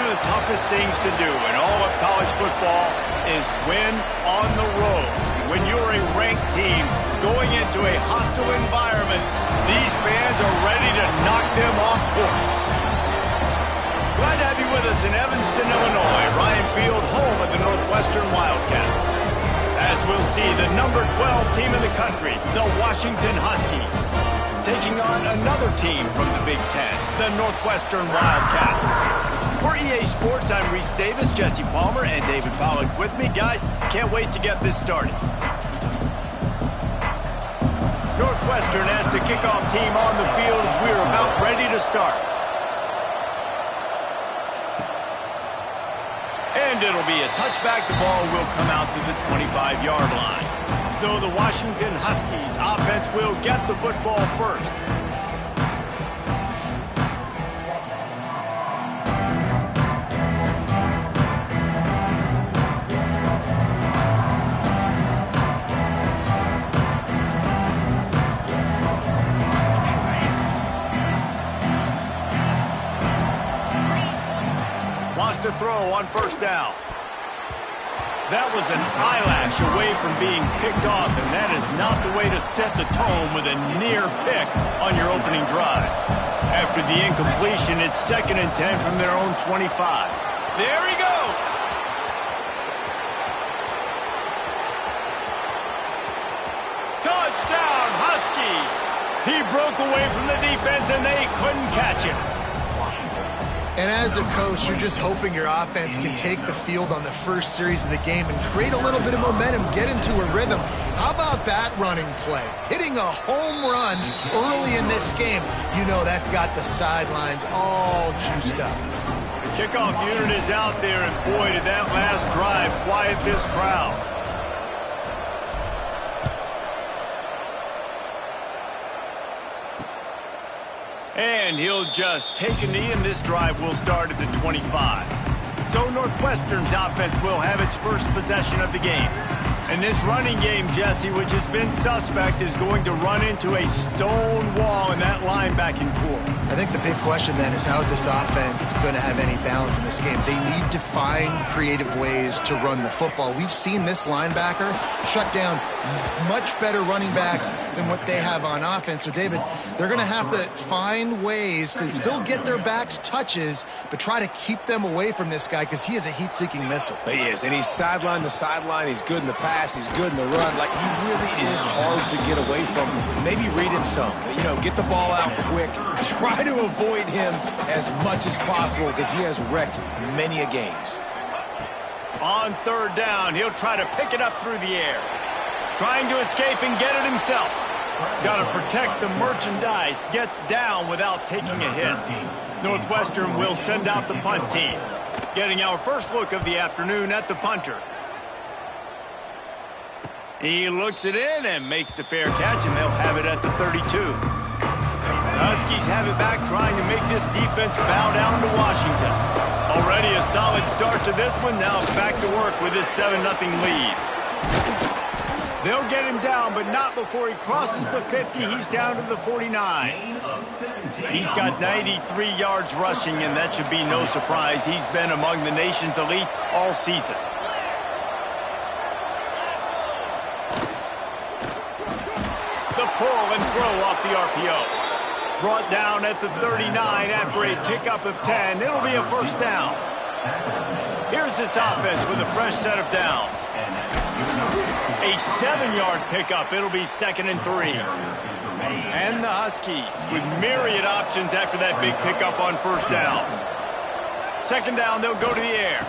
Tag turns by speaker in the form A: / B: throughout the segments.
A: of the toughest things to do in all of college football is win on the road. When you're a ranked team going into a hostile environment, these fans are ready to knock them off course. Glad to have you with us in Evanston, Illinois, Ryan Field, home of the Northwestern Wildcats. As we'll see, the number 12 team in the country, the Washington Huskies, taking on another team from the Big Ten, the Northwestern Wildcats. For EA Sports, I'm Reese Davis, Jesse Palmer, and David Pollack with me. Guys, can't wait to get this started. Northwestern has the kickoff team on the field as we're about ready to start. And it'll be a touchback. The ball will come out to the 25-yard line. So the Washington Huskies offense will get the football first. Wants to throw on first down. That was an eyelash away from being picked off, and that is not the way to set the tone with a near pick on your opening drive. After the incompletion, it's 2nd and 10 from their own 25. There he goes! Touchdown, Huskies! He broke away from the defense, and they couldn't catch him.
B: And as a coach, you're just hoping your offense can take the field on the first series of the game and create a little bit of momentum, get into a rhythm. How about that running play? Hitting a home run early in this game. You know that's got the sidelines all juiced up.
A: The kickoff unit is out there, and boy, did that last drive quiet this crowd. And he'll just take a knee, and this drive will start at the 25. So Northwestern's offense will have its first possession of the game. And this running game, Jesse, which has been suspect, is going to run into a stone wall in that linebacking core.
B: I think the big question then is, how is this offense going to have any balance in this game? They need to find creative ways to run the football. We've seen this linebacker shut down much better running backs than what they have on offense. So, David, they're going to have to find ways to still get their backs touches, but try to keep them away from this guy because he is a heat-seeking missile.
C: He is, and he's sideline to sideline. He's good in the pass. He's good in the run. Like, he really is hard to get away from. Maybe read him some. You know, get the ball out quick. Try to avoid him as much as possible because he has wrecked many a games.
A: On 3rd down, he'll try to pick it up through the air. Trying to escape and get it himself. Got to protect the merchandise. Gets down without taking a hit. Northwestern will send out the punt team. Getting our first look of the afternoon at the punter. He looks it in and makes the fair catch, and they'll have it at the 32. The Huskies have it back, trying to make this defense bow down to Washington. Already a solid start to this one. Now back to work with this 7-0 lead. They'll get him down, but not before he crosses the 50. He's down to the 49. He's got 93 yards rushing, and that should be no surprise. He's been among the nation's elite all season. The pull and throw off the RPO. Brought down at the 39 after a pickup of 10. It'll be a first down. Here's this offense with a fresh set of downs. A 7-yard pickup. It'll be 2nd and 3. And the Huskies with myriad options after that big pickup on first down. 2nd down, they'll go to the air.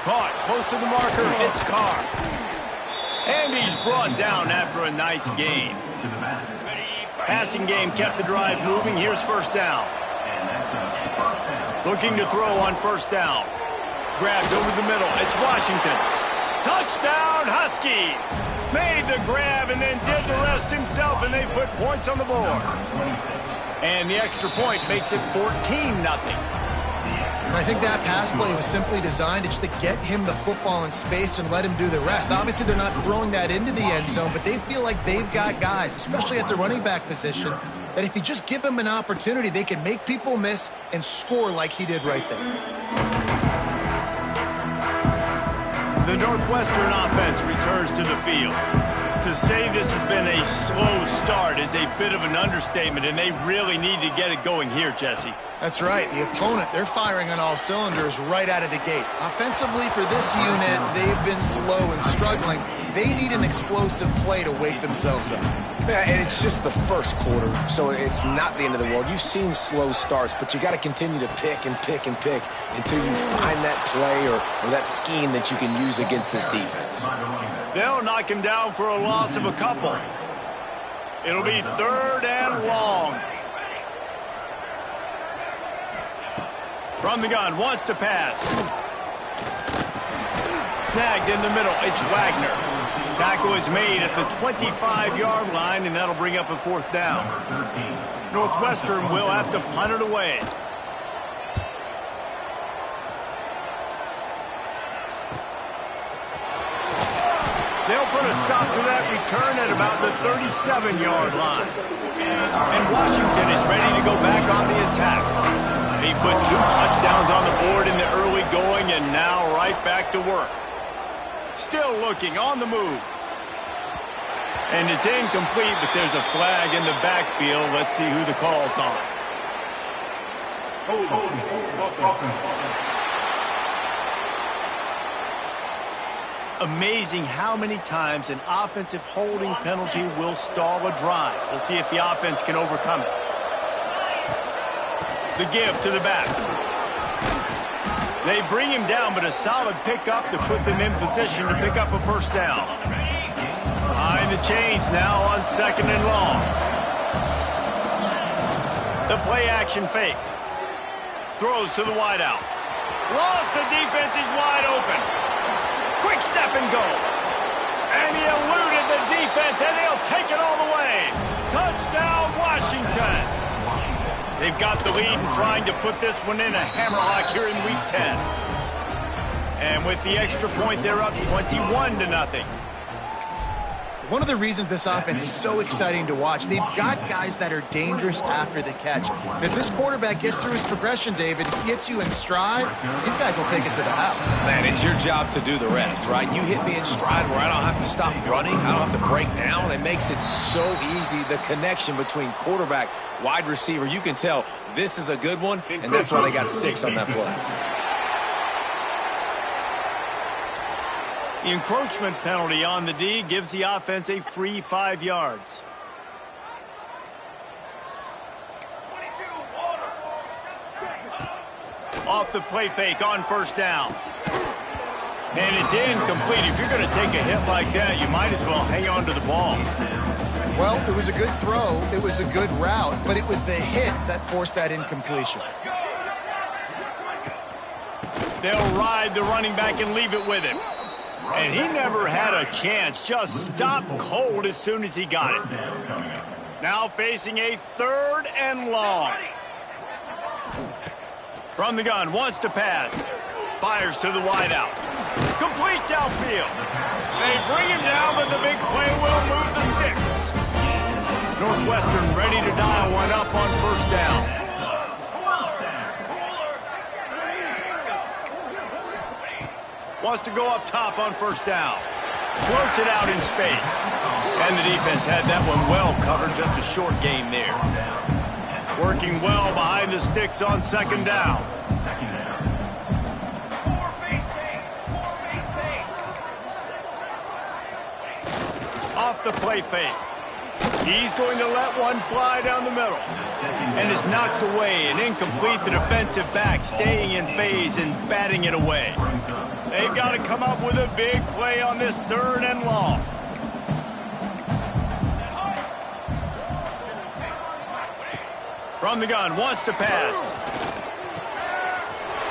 A: Caught close to the marker. It's Carr. And he's brought down after a nice gain. Passing game kept the drive moving. Here's first down. Looking to throw on first down. Grabbed over the middle. It's Washington. Touchdown, Huskies! Made the grab and then did the rest himself, and they put points on the board. And the extra point makes it 14-0.
B: I think that pass play was simply designed just to get him the football in space and let him do the rest. Obviously, they're not throwing that into the end zone, but they feel like they've got guys, especially at the running back position, that if you just give them an opportunity, they can make people miss and score like he did right there.
A: The Northwestern offense returns to the field. To say this has been a slow start is a bit of an understatement, and they really need to get it going here, Jesse.
B: That's right. The opponent, they're firing on all cylinders right out of the gate. Offensively for this unit, they've been slow and struggling. They need an explosive play to wake themselves up.
C: Yeah, and it's just the first quarter, so it's not the end of the world. You've seen slow starts, but you got to continue to pick and pick and pick until you find that play or that scheme that you can use against this defense.
A: They'll knock him down for a loss of a couple. It'll be 3rd and long. From the gun, wants to pass. Snagged in the middle, it's Wagner. Tackle is made at the 25-yard line, and that'll bring up a 4th down. Northwestern will have to punt it away. They'll put a stop to that return at about the 37-yard line. And Washington is ready to go back on the attack. He put 2 touchdowns on the board in the early going, and now right back to work. Still looking on the move. And it's incomplete, but there's a flag in the backfield. Let's see who the call's on. Amazing how many times an offensive holding penalty will stall a drive. We'll see if the offense can overcome it. The give to the back. They bring him down, but a solid pickup to put them in position to pick up a 1st down. Behind the chains now on 2nd and long. The play action fake. Throws to the wideout. Lost, the defense is wide open. Quick step and go. And he eluded the defense, and he'll take it all the way. Touchdown, Washington. They've got the lead and trying to put this one in a hammerlock here in Week 10. And with the extra point, they're up 21-0.
B: One of the reasons this offense is so exciting to watch, they've got guys that are dangerous after the catch. And if this quarterback gets through his progression, David, he hits you in stride, these guys will take it to the house.
C: Man, it's your job to do the rest, right? You hit me in stride where I don't have to stop running. I don't have to break down. It makes it so easy, the connection between quarterback, wide receiver. You can tell this is a good one, and that's why they got 6 on that play.
A: The encroachment penalty on the D gives the offense a free 5 yards. Off the play fake on 1st down. And it's incomplete. If you're going to take a hit like that, you might as well hang on to the ball.
B: Well, it was a good throw. It was a good route, but it was the hit that forced that incompletion.
A: They'll ride the running back and leave it with him. And he never had a chance, just stopped cold as soon as he got it. Now facing a 3rd and long. From the gun, wants to pass. Fires to the wideout. Complete downfield. They bring him down, but the big play will move the sticks. Northwestern ready to dial one up on 1st down. Wants to go up top on 1st down. Floats it out in space. And the defense had that one well covered, just a short game there. Working well behind the sticks on 2nd down. Off the play fake. He's going to let one fly down the middle. And is knocked away and incomplete. The defensive back staying in phase and batting it away. They've got to come up with a big play on this 3rd and long. From the gun, wants to pass.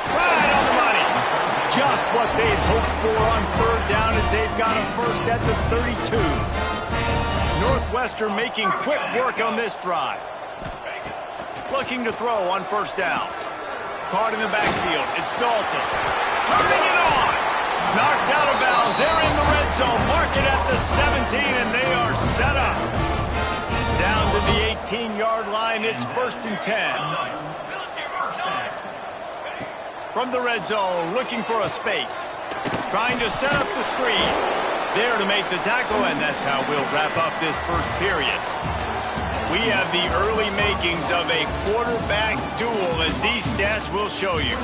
A: Right on the money. Just what they've hoped for on 3rd down as they've got a 1st at the 32. Northwestern making quick work on this drive. Looking to throw on 1st down. Caught in the backfield. It's Dalton. Turning it on. Knocked out of bounds. They're in the red zone. Mark it at the 17, and they are set up. Down to the 18-yard line. It's 1st and 10. From the red zone, looking for a space. trying to set up the screen. There to make the tackle, and that's how we'll wrap up this first period. We have the early makings of a quarterback duel, as these stats will show you.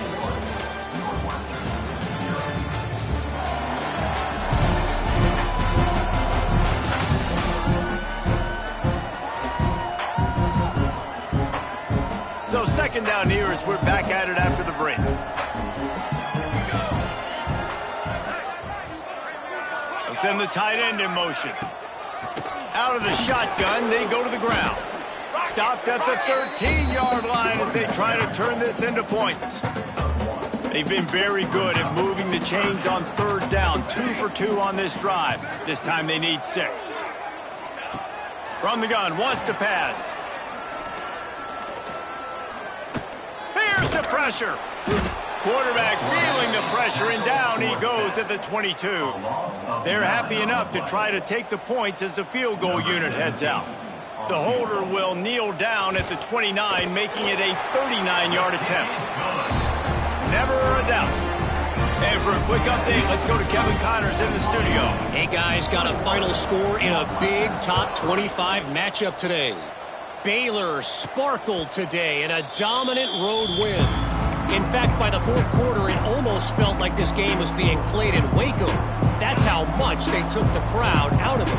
A: So second down here as we're back at it after the break. They send the tight end in motion. Out of the shotgun, they go to the ground. Stopped at the 13-yard line as they try to turn this into points. They've been very good at moving the chains on third down. 2 for 2 on this drive. This time they need 6. From the gun, wants to pass. Here's the pressure. Quarterback feeling the pressure, and down he goes at the 22. They're happy enough to try to take the points as the field goal unit heads out. The holder will kneel down at the 29, making it a 39-yard attempt. Never a doubt. And for a quick update, let's go to Kevin Connors in the studio.
D: Hey, guys, got a final score in a big top 25 matchup today. Baylor sparkled today in a dominant road win. In fact, by the fourth quarter, it almost felt like this game was being played in Waco. That's how much they took the crowd out of it.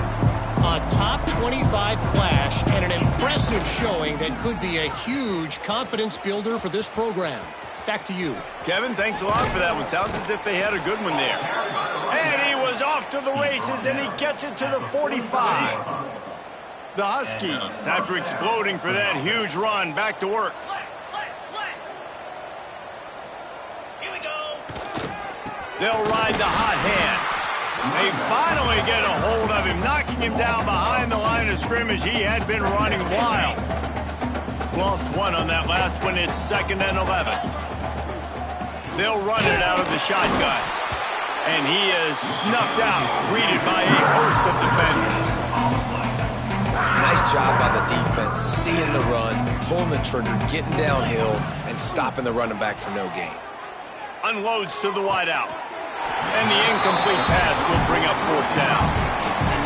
D: A top 25 clash and an impressive showing that could be a huge confidence builder for this program. Back to you.
A: Kevin, thanks a lot for that one. Sounds as if they had a good one there. And he was off to the races, and he gets it to the 45. The Huskies, after exploding for that huge run, back to work. They'll ride the hot hand. They finally get a hold of him, knocking him down behind the line of scrimmage. He had been running wild. Lost one on that last one. It's 2nd and 11. They'll run it out of the shotgun. And he is snuffed out, greeted by a host of defenders.
C: Nice job by the defense, seeing the run, pulling the trigger, getting downhill, and stopping the running back for no gain.
A: Unloads to the wideout. And the incomplete pass will bring up 4th down.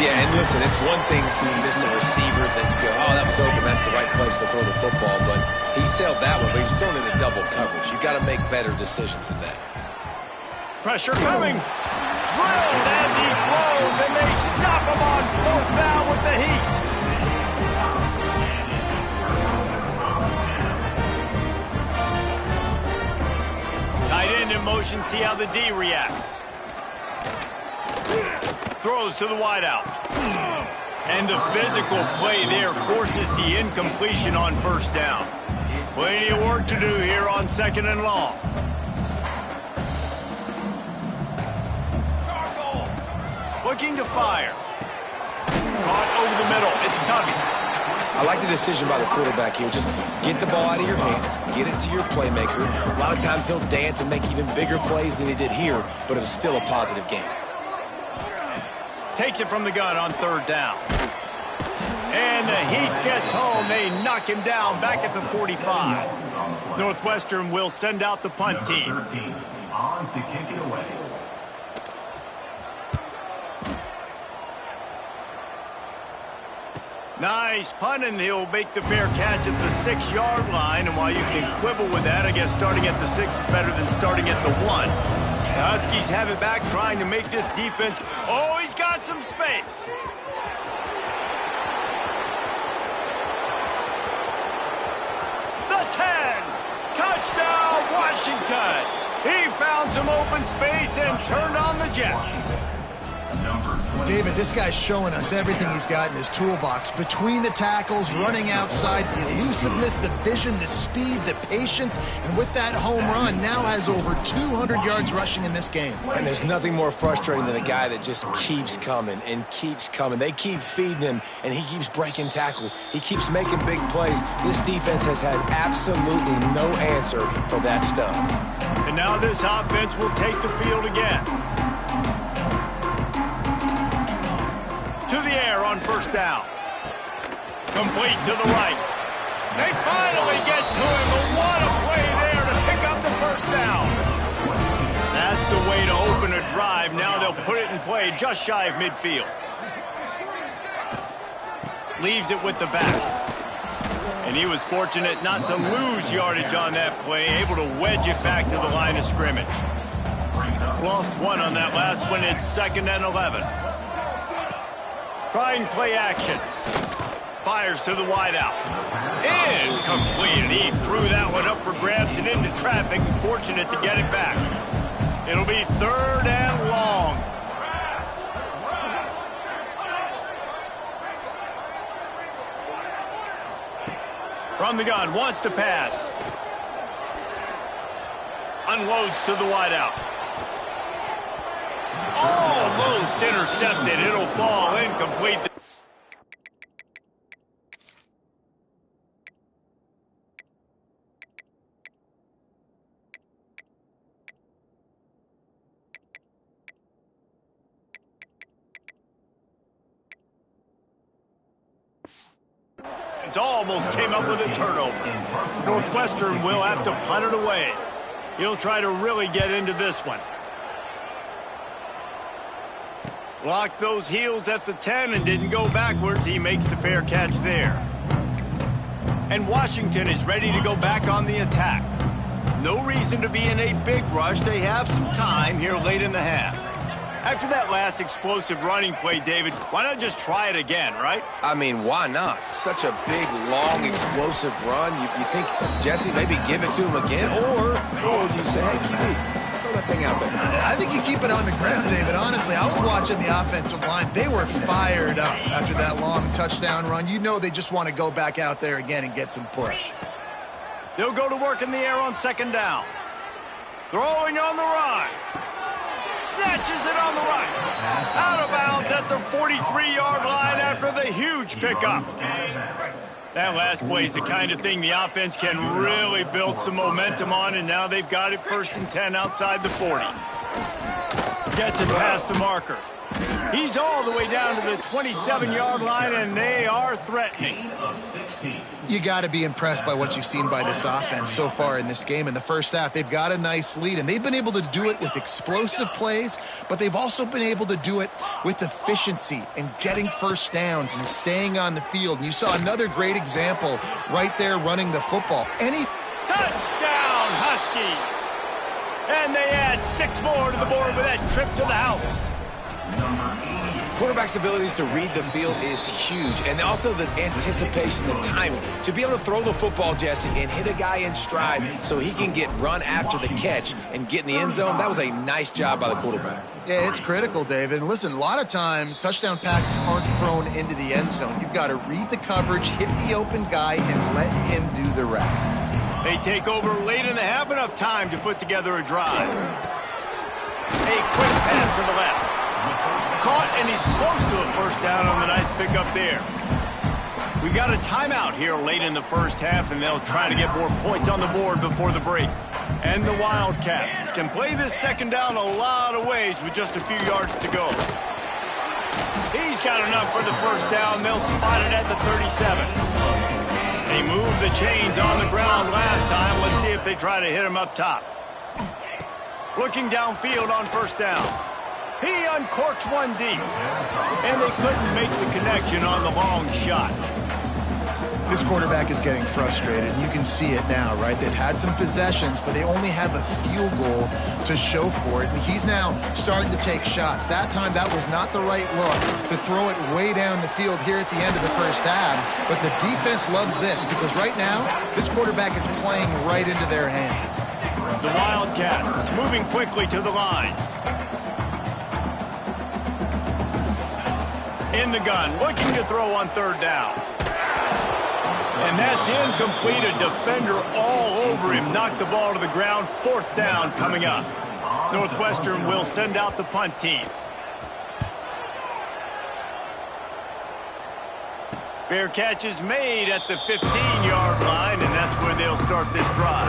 C: Yeah, and listen, it's one thing to miss a receiver that you go, oh, that was open, that's the right place to throw the football, but he sailed that one, but he was thrown into double coverage. You got to make better decisions than that.
A: Pressure coming. Drilled as he throws, and they stop him on 4th down with the heat. Tight end in motion, see how the D reacts. Throws to the wideout. And the physical play there forces the incompletion on 1st down. Plenty of work to do here on 2nd and long. Looking to fire. Caught over the middle. It's Covey.
C: I like the decision by the quarterback here. Just get the ball out of your hands, get it to your playmaker. A lot of times he'll dance and make even bigger plays than he did here, but it was still a positive game.
A: Takes it from the gun on 3rd down. And the heat gets home. They knock him down back at the 45. Northwestern will send out the punt team.
E: On to kick it away.
A: Nice punt, and he'll make the fair catch at the 6-yard line. And while you can quibble with that, I guess starting at the 6 is better than starting at the 1. The Huskies have it back, trying to make this defense. Oh, he's got some space. The 10. Touchdown, Washington. He found some open space and turned on the Jets.
B: David, this guy's showing us everything he's got in his toolbox. Between the tackles, running outside, the elusiveness, the vision, the speed, the patience, and with that home run, now has over 200 yards rushing in this game.
C: And there's nothing more frustrating than a guy that just keeps coming and keeps coming. They keep feeding him, and he keeps breaking tackles. He keeps making big plays. This defense has had absolutely no answer for that stud.
A: And now this offense will take the field again. To the air on 1st down. Complete to the right. They finally get to him, but what a play there to pick up the 1st down. That's the way to open open a drive. Now they'll put it in play just shy of midfield. Leaves it with the back. And he was fortunate not to lose yardage on that play, able to wedge it back to the line of scrimmage. Lost one on that last one. It's 2nd and 11. Trying play action. Fires to the wideout. Incomplete. He threw that one up for grabs and into traffic. Fortunate to get it back. It'll be 3rd and long. From the gun, wants to pass. Unloads to the wideout. Almost intercepted. It'll fall incomplete. It's almost came up with a turnover. Northwestern will have to punt it away. He'll try to really get into this one. Locked those heels at the 10 and didn't go backwards. He makes the fair catch there. And Washington is ready to go back on the attack. No reason to be in a big rush. They have some time here late in the half. After that last explosive running play, David, why not just try it again, right?
C: I mean, why not? Such a big, long, explosive run. You think, Jesse, maybe give it to him again? Or would you say, hey, QB, throw that thing out there?
B: I think you keep it on the ground, David. Honestly, I was watching the offensive line. They were fired up after that long touchdown run. You know they just want to go back out there again and get some push.
A: They'll go to work in the air on 2nd down. Throwing on the run. Snatches it on the right. Out of bounds at the 43-yard line after the huge pickup. That last play is the kind of thing the offense can really build some momentum on, and now they've got it 1st and 10 outside the 40. Gets it past the marker. He's all the way down to the 27-yard line, and they are threatening.
B: You got to be impressed by what you've seen by this offense so far in this game. In the first half, they've got a nice lead, and they've been able to do it with explosive plays, but they've also been able to do it with efficiency and getting first downs and staying on the field. And you saw another great example right there running the football.
A: Touchdown, Huskies! And they add 6 more to the board with that trip to the house.
C: Quarterback's abilities to read the field is huge, and also the anticipation, the timing. To be able to throw the football, Jesse, and hit a guy in stride so he can get run after the catch and get in the end zone, that was a nice job by the quarterback.
B: Yeah, it's critical, David. And listen, a lot of times touchdown passes aren't thrown into the end zone. You've got to read the coverage, hit the open guy, and let him do the rest.
A: They take over late in the half, enough time to put together a drive. A quick pass to the left. Caught, and he's close to a first down on the nice pickup there. We got a timeout here late in the first half, and they'll try to get more points on the board before the break. And the Wildcats can play this 2nd down a lot of ways with just a few yards to go. He's got enough for the first down. They'll spot it at the 37. They moved the chains on the ground last time. Let's see if they try to hit him up top. Looking downfield on 1st down. He uncorks one deep, and they couldn't make the connection on the long shot.
B: This quarterback is getting frustrated, and you can see it now, right? They've had some possessions, but they only have a field goal to show for it, and he's now starting to take shots. That time, that was not the right look to throw it way down the field here at the end of the first half, but the defense loves this because right now, this quarterback is playing right into their hands.
A: The Wildcats moving quickly to the line. In the gun, looking to throw on 3rd down. And that's incomplete. A defender all over him. Knocked the ball to the ground. 4th down coming up. Northwestern will send out the punt team. Fair catch is made at the 15-yard line, and that's where they'll start this drive.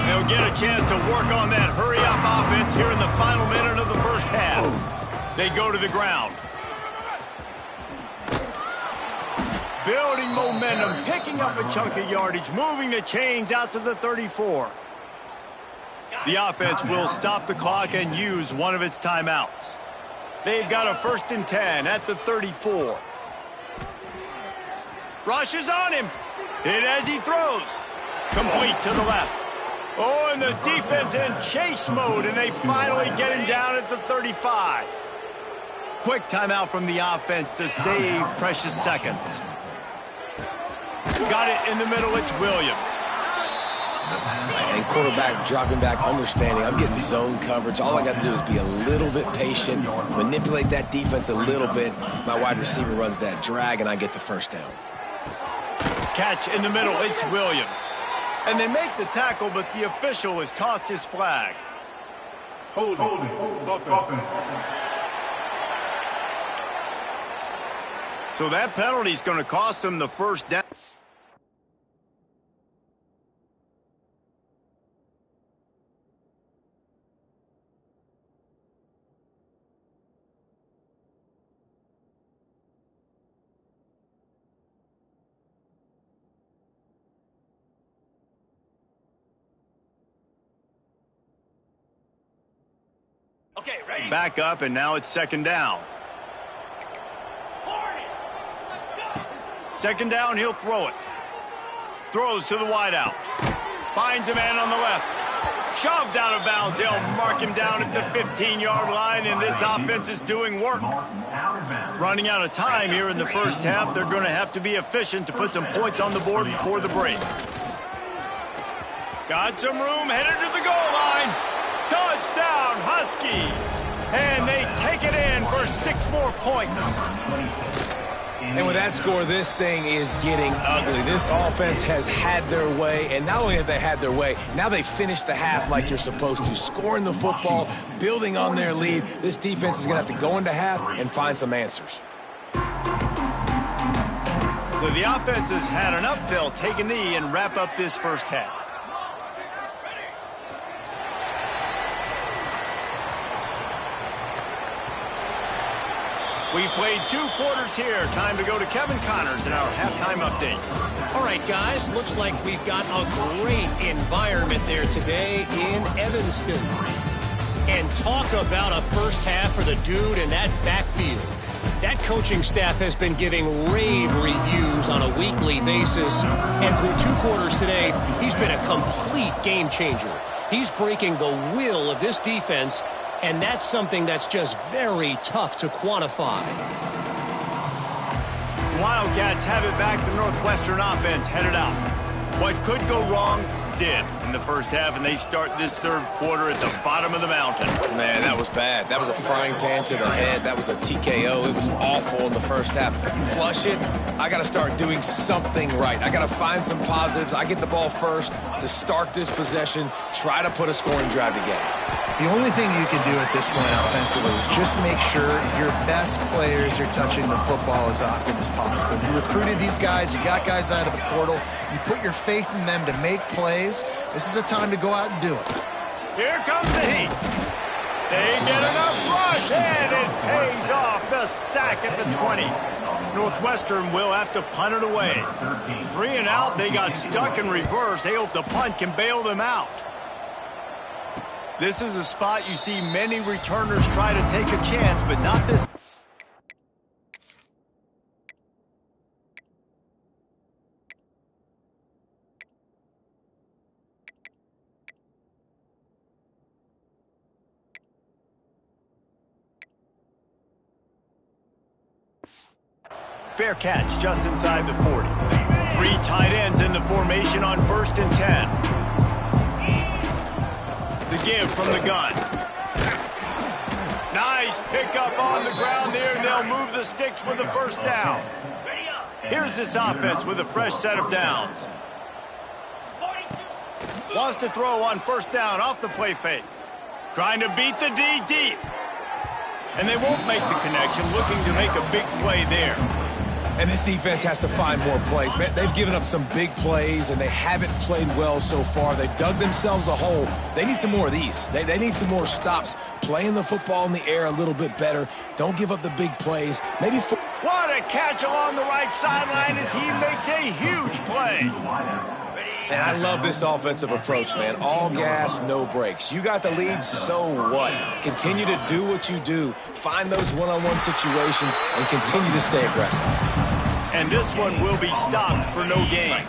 A: They'll get a chance to work on that hurry-up offense here in the final minute of the first half. They go to the ground. Building momentum, picking up a chunk of yardage, moving the chains out to the 34. The offense will stop the clock and use one of its timeouts. They've got a 1st and 10 at the 34. Rushes on him. Hit as he throws. Complete to the left. Oh, and the defense in chase mode, and they finally get him down at the 35. Quick timeout from the offense to save precious seconds. Got it in the middle. It's Williams.
C: And quarterback dropping back, understanding I'm getting zone coverage. All I got to do is be a little bit patient, manipulate that defense a little bit. My wide receiver runs that drag, and I get the 1st down.
A: Catch in the middle. It's Williams. And they make the tackle, but the official has tossed his flag.
F: Holding.
A: So that penalty is going to cost them the 1st down.
D: Okay, ready?
A: Back up, and now it's 2nd down. 2nd down, he'll throw it. Throws to the wideout. Finds a man on the left. Shoved out of bounds. They'll mark him down at the 15-yard line, and this offense is doing work. Running out of time here in the 1st half. They're going to have to be efficient to put some points on the board before the break. Got some room, headed to the goal line. Touchdown, Huskies. And they take it in for 6 more points.
C: And with that score, this thing is getting ugly. This offense has had their way, and not only have they had their way, now they finished the half like you're supposed to, scoring the football, building on their lead. This defense is going to have to go into half and find some answers.
A: So the offense has had enough. They'll take a knee and wrap up this 1st half. We've played 2 quarters here. Time to go to Kevin Connors in our halftime update.
D: All right, guys, looks like we've got a great environment there today in Evanston. And talk about a 1st half for the dude in that backfield. That coaching staff has been giving rave reviews on a weekly basis. And through 2 quarters today, he's been a complete game changer. He's breaking the will of this defense, and that's something that's just very tough to quantify.
A: Wildcats have it back. The Northwestern offense headed out. What could go wrong did in the 1st half, and they start this 3rd quarter at the bottom of the mountain.
C: Man, that was bad. That was a frying pan to the head. That was a TKO. It was awful in the 1st half. Flush it. I got to start doing something right. I got to find some positives. I get the ball first to start this possession, try to put a scoring drive together.
B: The only thing you can do at this point offensively is just make sure your best players are touching the football as often as possible. You recruited these guys. You got guys out of the portal. You put your faith in them to make plays. This is a time to go out and do it.
A: Here comes the heat. They get enough rush, and it pays off. The sack at the 20. Northwestern will have to punt it away. 3 and out. They got stuck in reverse. They hope the punt can bail them out. This is a spot you see many returners try to take a chance, but not this. Fair catch just inside the 40. 3 tight ends in the formation on 1st and 10. The give from the gun. Nice pickup on the ground there, and they'll move the sticks with the 1st down. Here's this offense with a fresh set of downs. Wants to throw on 1st down off the play fake. Trying to beat the D deep. And they won't make the connection, looking to make a big play there.
C: And this defense has to find more plays. They've given up some big plays, and they haven't played well so far. They've dug themselves a hole. They need some more of these. They need some more stops. Playing the football in the air a little bit better. Don't give up the big plays. Maybe.
A: What a catch along the right sideline as he makes a huge play.
C: And I love this offensive approach, man. All gas, no brakes. You got the lead, so what? Continue to do what you do. Find those one-on-one situations and continue to stay aggressive.
A: And this one will be stopped for no gain.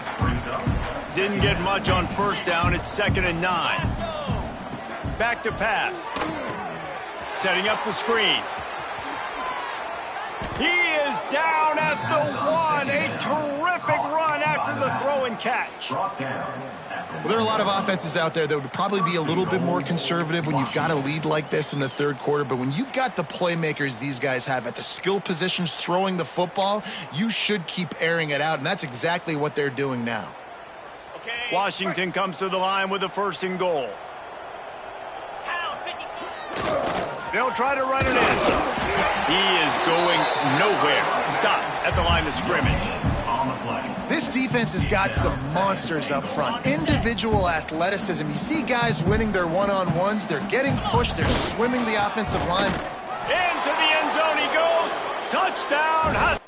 A: Didn't get much on first down. It's 2nd and 9. Back to pass. Setting up the screen. He is down at the 1. A terrific run after the throw and catch.
B: Well, there are a lot of offenses out there that would probably be a little bit more conservative when you've got a lead like this in the third quarter. But when you've got the playmakers these guys have at the skill positions throwing the football, you should keep airing it out. And that's exactly what they're doing now.
A: Washington comes to the line with a 1st and goal. They'll try to run it in. He is going nowhere. Stop at the line of scrimmage.
B: This defense has got some monsters up front. Individual athleticism. You see guys winning their one-on-ones. They're getting pushed. They're swimming the offensive line.
A: Into the end zone he goes. Touchdown.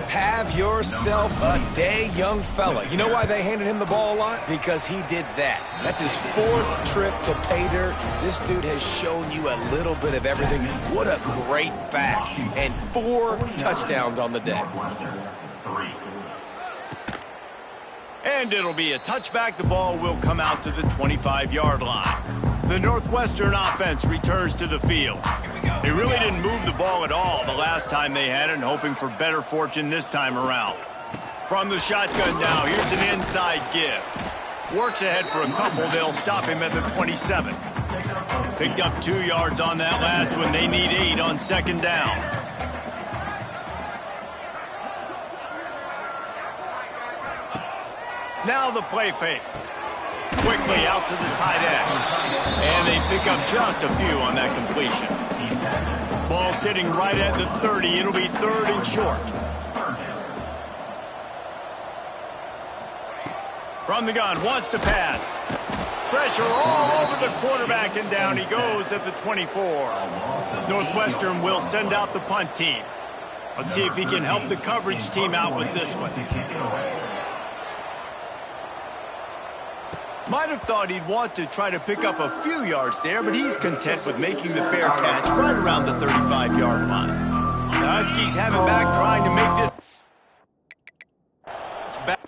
C: Have yourself a day, young fella. You know why they handed him the ball a lot? Because he did that. That's his 4th trip to pay dirt. This dude has shown you a little bit of everything. What a great back. And 4 touchdowns on the day.
A: And it'll be a touchback. The ball will come out to the 25-yard line. The Northwestern offense returns to the field. They really didn't move the ball at all the last time they had it, and hoping for better fortune this time around. From the shotgun now, here's an inside give. Works ahead for a couple. They'll stop him at the 27. Picked up 2 yards on that last one. They need 8 on second down. Now the play fake. Quickly out to the tight end. And they pick up just a few on that completion. Ball sitting right at the 30. It'll be 3rd and short. From the gun, wants to pass. Pressure all over the quarterback, and down he goes at the 24. Northwestern will send out the punt team. Let's see if he can help the coverage team out with this one. Might have thought he'd want to try to pick up a few yards there, but he's content with making the fair catch right around the 35-yard line. The Huskies have it back, trying to make this. It's back.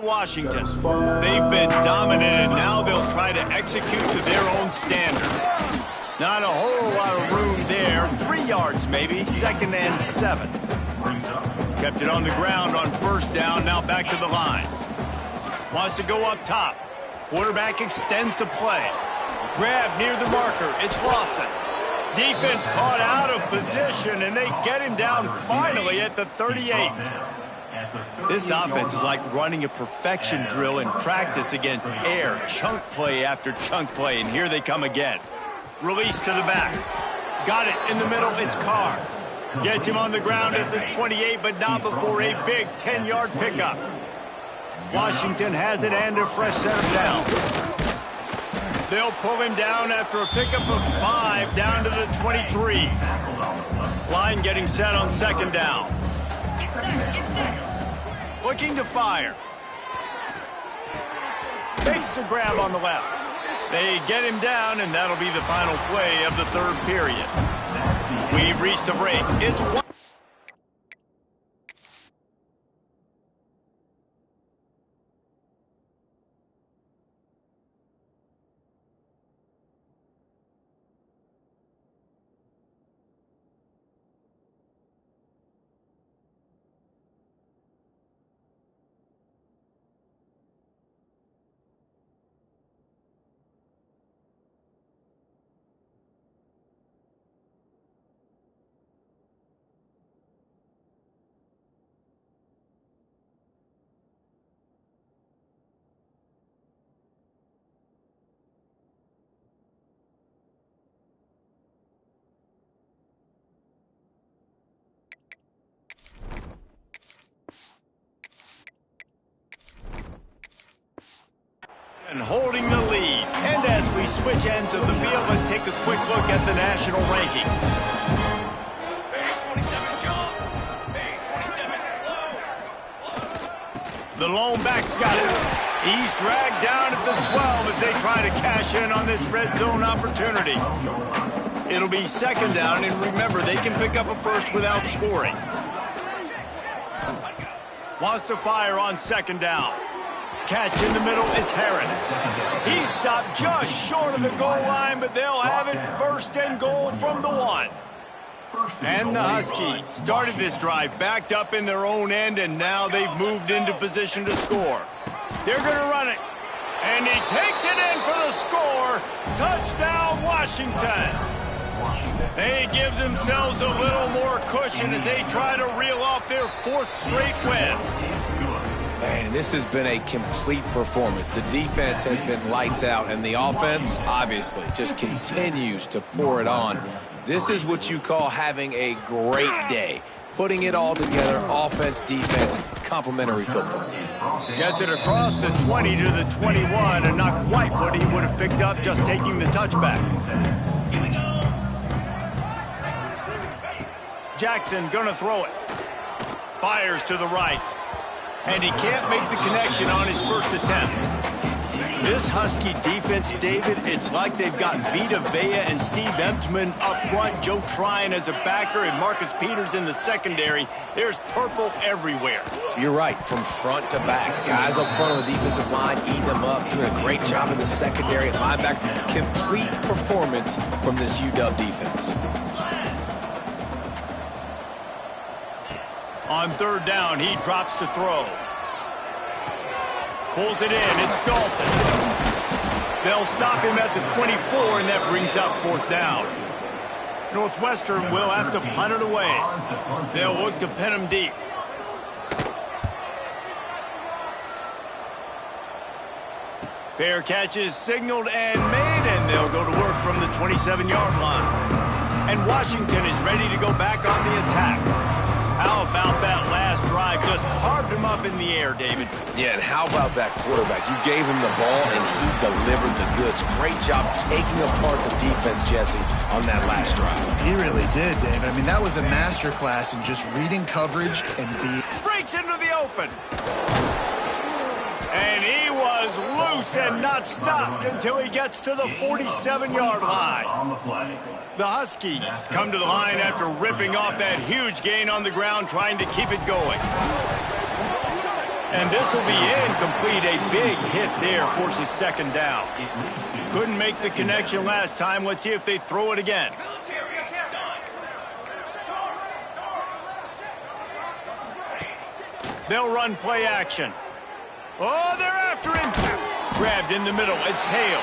A: Washington. They've been dominant, and now they'll try to execute to their own standard. Not a whole lot of room there. 3 yards maybe, 2nd and 7. Kept it on the ground on 1st down, now back to the line. Wants to go up top. Quarterback extends the play. Grab near the marker. It's Lawson. Defense caught out of position, and they get him down finally at the 38. This offense is like running a perfection drill in practice against air. Chunk play after chunk play, and here they come again. Release to the back. Got it in the middle. It's Carr. Gets him on the ground at the 28, but not before a big 10-yard pickup. Washington has it and a fresh set of downs. They'll pull him down after a pickup of 5 down to the 23. Line getting set on 2nd down. Looking to fire. Makes the grab on the left. They get him down, and that'll be the final play of the 3rd period. We've reached a break. It's one. And holding the lead. And as we switch ends of the field, let's take a quick look at the national rankings. The lone back's got it. He's dragged down at the 12 as they try to cash in on this red zone opportunity. It'll be 2nd down, and remember, they can pick up a first without scoring. Wants to fire on 2nd down. Catch in the middle, it's Harris. He stopped just short of the goal line, but they'll have it 1st and goal from the 1. And the Huskies started this drive backed up in their own end, and now they've moved into position to score. They're going to run it. And he takes it in for the score. Touchdown, Washington. They give themselves a little more cushion as they try to reel off their 4th straight win.
C: Man, this has been a complete performance. The defense has been lights out, and the offense, obviously, just continues to pour it on. This is what you call having a great day. Putting it all together, offense, defense, complementary football.
A: Gets it across the 20 to the 21, and not quite what he would have picked up just taking the touchback. Jackson gonna throw it. Fires to the right. And he can't make the connection on his first attempt. This Husky defense, David, it's like they've got Vita Vea and Steve Emtman up front, Joe Tryon as a backer, and Marcus Peters in the secondary. There's purple everywhere.
C: You're right, from front to back. Guys up front of the defensive line eating them up, doing a great job in the secondary at linebacker. Complete performance from this UW defense.
A: On 3rd down, he drops to throw. Pulls it in. It's Dalton. They'll stop him at the 24, and that brings up 4th down. Northwestern will have to punt it away. They'll look to pin him deep. Fair catch is signaled and made, and they'll go to work from the 27-yard line. And Washington is ready to go back on the attack. How about that last drive? Just carved him up in the air, David.
C: Yeah, and how about that quarterback? You gave him the ball, and he delivered the goods. Great job taking apart the defense, Jesse, on that last drive.
B: He really did, David. I mean, that was a masterclass in just reading coverage and
A: breaks into the open. And he was loose and not stopped until he gets to the 47-yard line. The Huskies come to the line after ripping off that huge gain on the ground, trying to keep it going. And this will be incomplete. A big hit there forces second down. Couldn't make the connection last time. Let's see if they throw it again. They'll run play action. Oh, they're after him. Grabbed in the middle. It's Hale.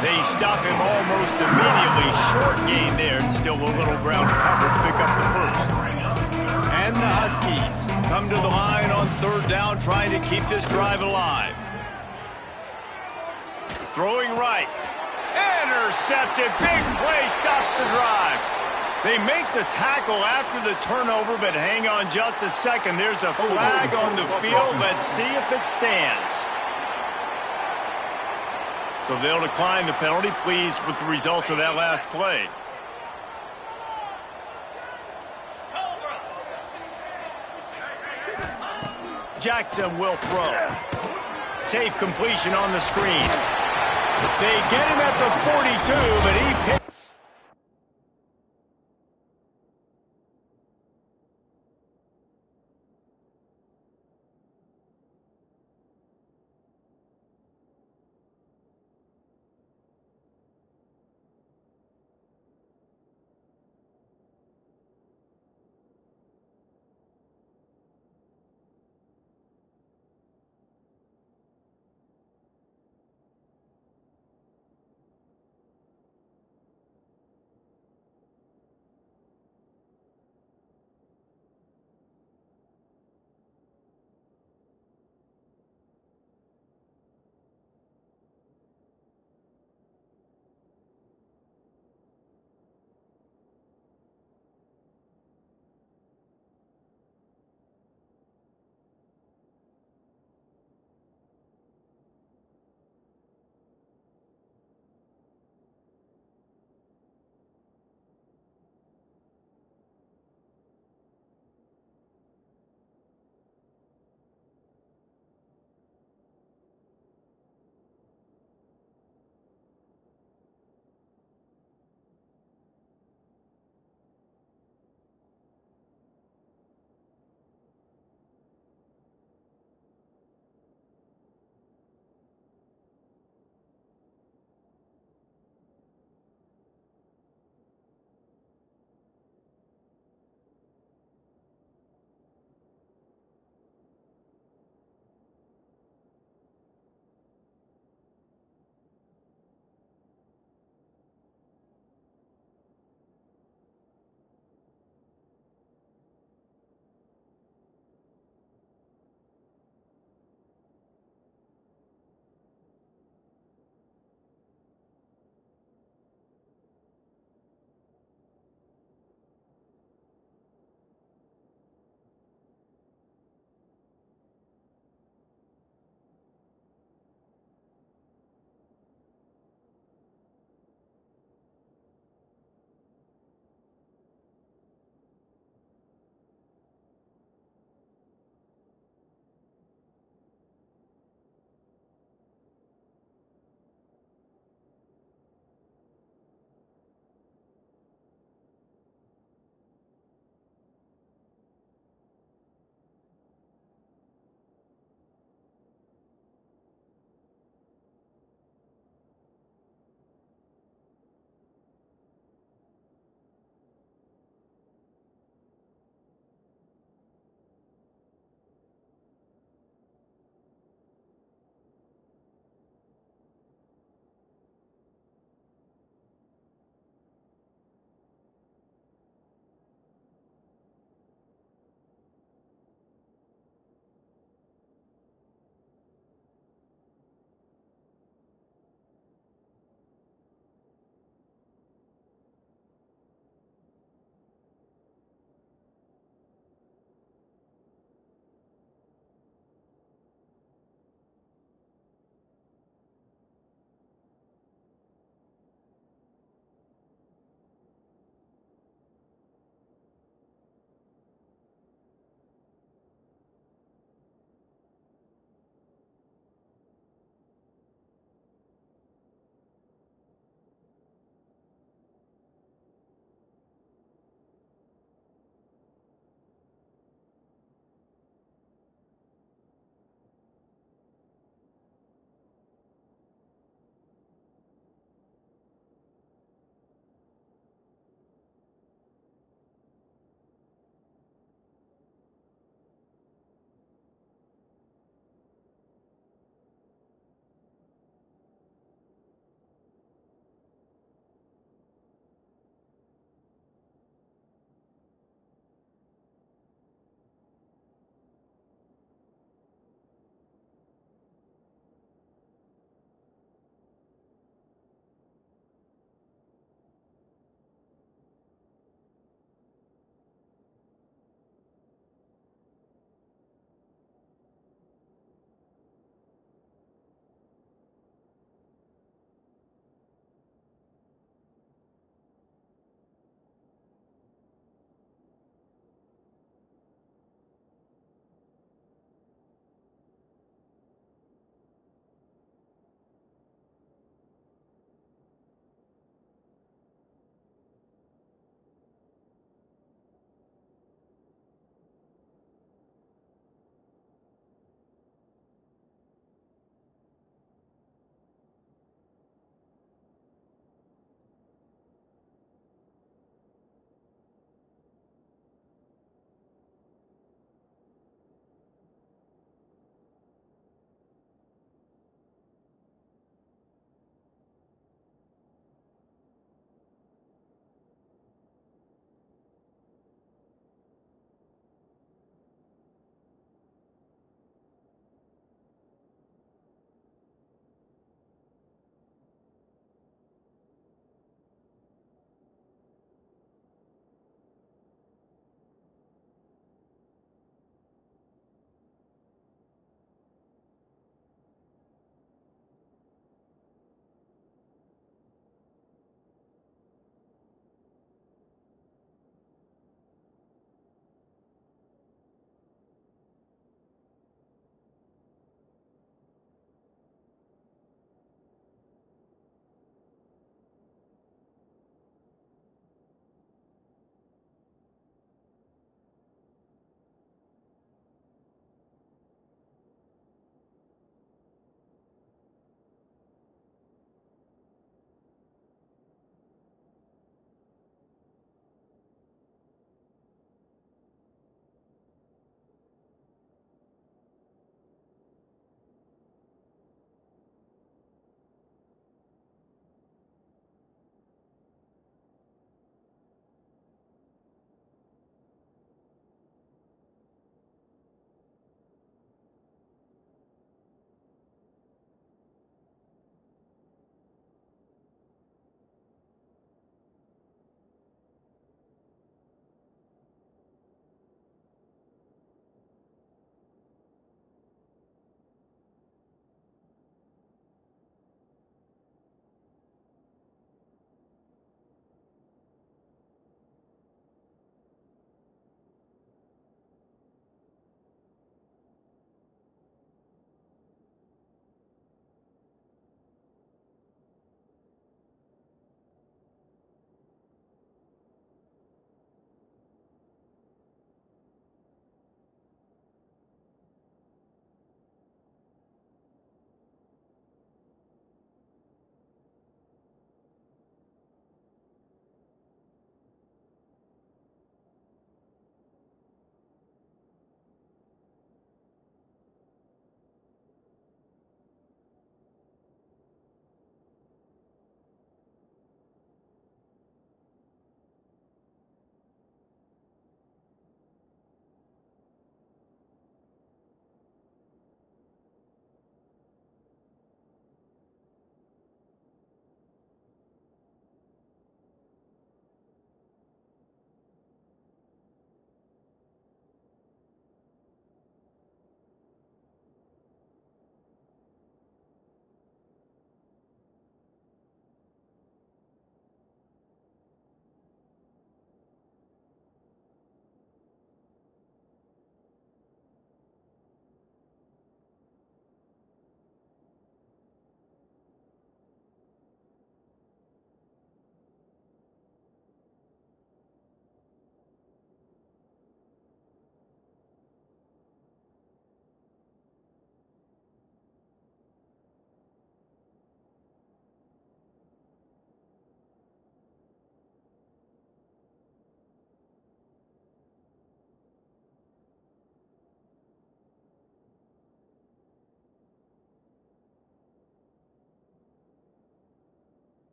A: They stop him almost immediately. Short gain there. And still a little ground to cover to pick up the first. And the Huskies come to the line on third down, trying to keep this drive alive. Throwing right. Intercepted. Big play stops the drive. They make the tackle after the turnover, but hang on just a second. There's a flag on the field. Let's see if it stands. So they'll decline the penalty. Pleased with the results of that last play. Jackson will throw. Safe completion on the screen. They get him at the 42, but he picked.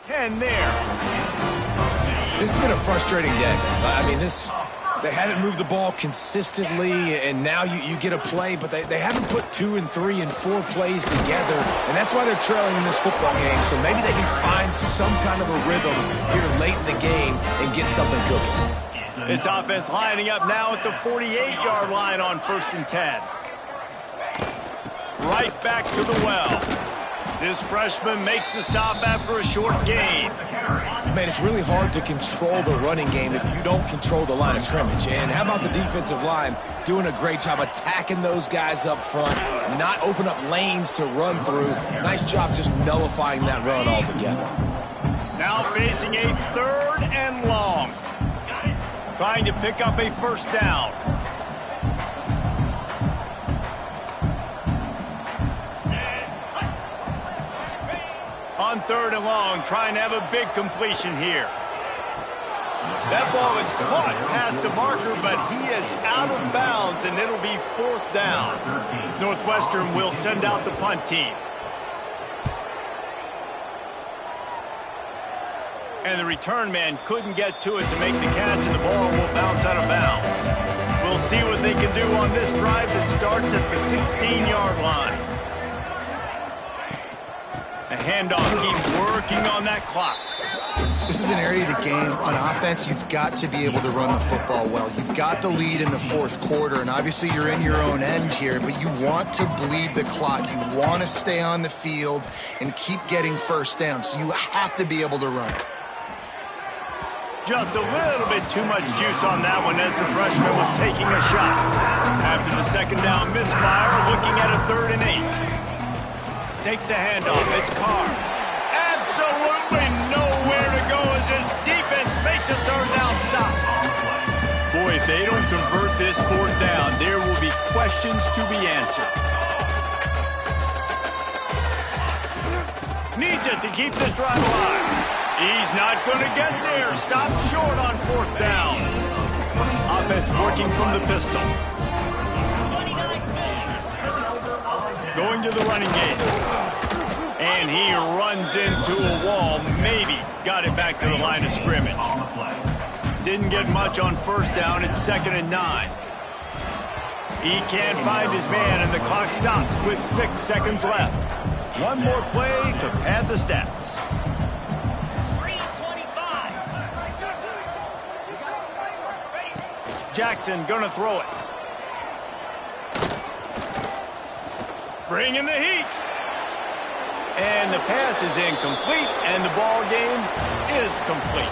A: 10 there.
C: This has been a frustrating day. I mean, they haven't moved the ball consistently, and now you get a play, but they haven't put 2 and 3 and 4 plays together, and that's why they're trailing in this football game. So maybe they can find some kind of a rhythm here late in the game and get something cooking.
A: This offense lining up now at the 48-yard line on 1st and 10. Right back to the well. This freshman makes the stop after a short gain.
C: Man, it's really hard to control the running game if you don't control the line of scrimmage. And how about the defensive line doing a great job attacking those guys up front, not open up lanes to run through. Nice job just nullifying that run altogether.
A: Now facing a 3rd and long. Trying to pick up a 1st down. On 3rd and long, trying to have a big completion here. That ball is caught past the marker, but he is out of bounds, and it'll be 4th down. Northwestern will send out the punt team. And the return man couldn't get to it to make the catch, and the ball will bounce out of bounds. We'll see what they can do on this drive that starts at the 16-yard line. A handoff, keep working on that clock.
B: This is an area of the game on offense. You've got to be able to run the football well. You've got the lead in the 4th quarter, and obviously you're in your own end here, but you want to bleed the clock. You want to stay on the field and keep getting 1st down, so you have to be able to run.
A: Just a little bit too much juice on that one as the freshman was taking a shot. After the 2nd down misfire, looking at a 3rd and 8. Takes the handoff. It's Carr. Absolutely nowhere to go as his defense makes a 3rd down stop. Boy, if they don't convert this 4th down, there will be questions to be answered. Needs it to keep this drive alive. He's not going to get there. Stopped short on 4th down. Offense working from the pistol. Going to the running game. And he runs into a wall. Maybe got it back to the line of scrimmage. Didn't get much on 1st down. It's 2nd and 9. He can't find his man, and the clock stops with 6 seconds left. One more play to pad the stats. Jackson gonna throw it. Bringing the heat. And the pass is incomplete, and the ball game is complete.